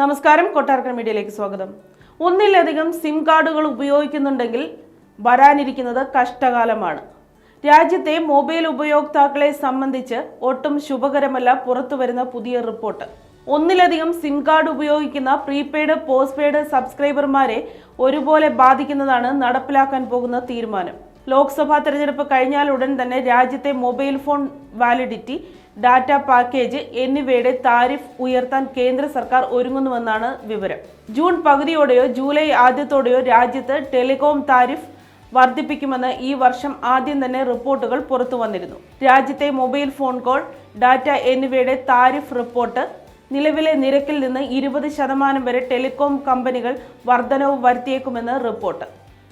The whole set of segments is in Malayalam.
നമസ്കാരം, കൊട്ടാരക്കര മീഡിയയിലേക്ക് സ്വാഗതം. ഒന്നിലധികം സിം കാർഡുകൾ ഉപയോഗിക്കുന്നുണ്ടെങ്കിൽ വരാനിരിക്കുന്നത് കഷ്ടകാലമാണ്. രാജ്യത്തെ മൊബൈൽ ഉപയോക്താക്കളെ സംബന്ധിച്ച് ഒട്ടും ശുഭകരമല്ല പുറത്തുവരുന്ന പുതിയ റിപ്പോർട്ട്. ഒന്നിലധികം സിം കാർഡ് ഉപയോഗിക്കുന്ന പ്രീപെയ്ഡ്, പോസ്റ്റ്പെയ്ഡ് സബ്സ്ക്രൈബർമാരെ ഒരുപോലെ ബാധിക്കുന്നതാണ് നടപ്പിലാക്കാൻ പോകുന്ന തീരുമാനം. ലോക്സഭാ തെരഞ്ഞെടുപ്പ് കഴിഞ്ഞാൽ ഉടൻ തന്നെ രാജ്യത്തെ mobile phone validity, data package എന്നിവയുടെ താരിഫ് ഉയർത്താൻ കേന്ദ്ര സർക്കാർ ഒരുങ്ങുന്നുവെന്നാണ് വിവരം. ജൂൺ പകുതിയോടെയോ ജൂലൈ ആദ്യത്തോടെയോ രാജ്യത്ത് ടെലികോം താരിഫ് വർദ്ധിപ്പിക്കുമെന്ന് ഈ വർഷം ആദ്യം തന്നെ റിപ്പോർട്ടുകൾ പുറത്തു വന്നിരുന്നു. രാജ്യത്തെ മൊബൈൽ ഫോൺ കോൾ, ഡാറ്റ എന്നിവയുടെ താരിഫ് റിപ്പോർട്ട് നിലവിലെ നിരക്കിൽ നിന്ന് 20% വരെ ടെലികോം കമ്പനികൾ വർധനവ് വരുത്തിയേക്കുമെന്ന് റിപ്പോർട്ട്.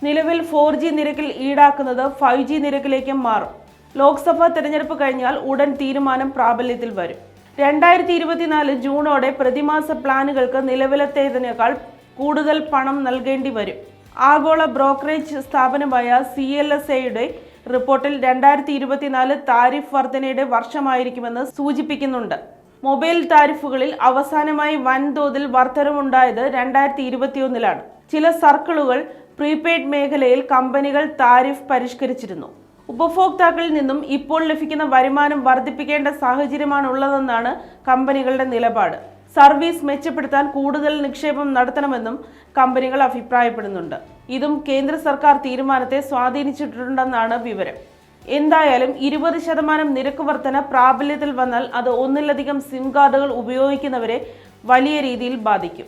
നിലവിൽ 4G നിരക്കിൽ ഈടാക്കുന്നത് 5G നിരക്കിലേക്ക് മാറും. ലോക്സഭാ തെരഞ്ഞെടുപ്പ് കഴിഞ്ഞാൽ ഉടൻ തീരുമാനം പ്രാബല്യത്തിൽ വരും. 2024 ജൂണോടെ പ്രതിമാസ പ്ലാനുകൾക്ക് നിലവിലത്തേതിനേക്കാൾ കൂടുതൽ പണം നൽകേണ്ടി വരും. ആഗോള ബ്രോക്കറേജ് സ്ഥാപനമായ CLSAയുടെ റിപ്പോർട്ടിൽ 2024 താരിഫ് വർധനയുടെ വർഷമായിരിക്കുമെന്ന് സൂചിപ്പിക്കുന്നുണ്ട്. മൊബൈൽ താരിഫുകളിൽ അവസാനമായി വൻതോതിൽ വർധനവുണ്ടായത് 2021 ചില സർക്കിളുകൾ പ്രീപെയ്ഡ് മേഖലയിൽ കമ്പനികൾ താരിഫ് പരിഷ്കരിച്ചിരുന്നു. ഉപഭോക്താക്കളിൽ നിന്നും ഇപ്പോൾ ലഭിക്കുന്ന വരുമാനം വർദ്ധിപ്പിക്കേണ്ട സാഹചര്യമാണുള്ളതെന്നാണ് കമ്പനികളുടെ നിലപാട്. സർവീസ് മെച്ചപ്പെടുത്താൻ കൂടുതൽ നിക്ഷേപം നടത്തണമെന്നും കമ്പനികൾ അഭിപ്രായപ്പെടുന്നുണ്ട്. ഇതും കേന്ദ്ര സർക്കാർ തീരുമാനത്തെ സ്വാധീനിച്ചിട്ടുണ്ടെന്നാണ് വിവരം. എന്തായാലും 20% നിരക്ക് വർധന പ്രാബല്യത്തിൽ വന്നാൽ അത് ഒന്നിലധികം സിം കാർഡുകൾ ഉപയോഗിക്കുന്നവരെ വലിയ രീതിയിൽ ബാധിക്കും.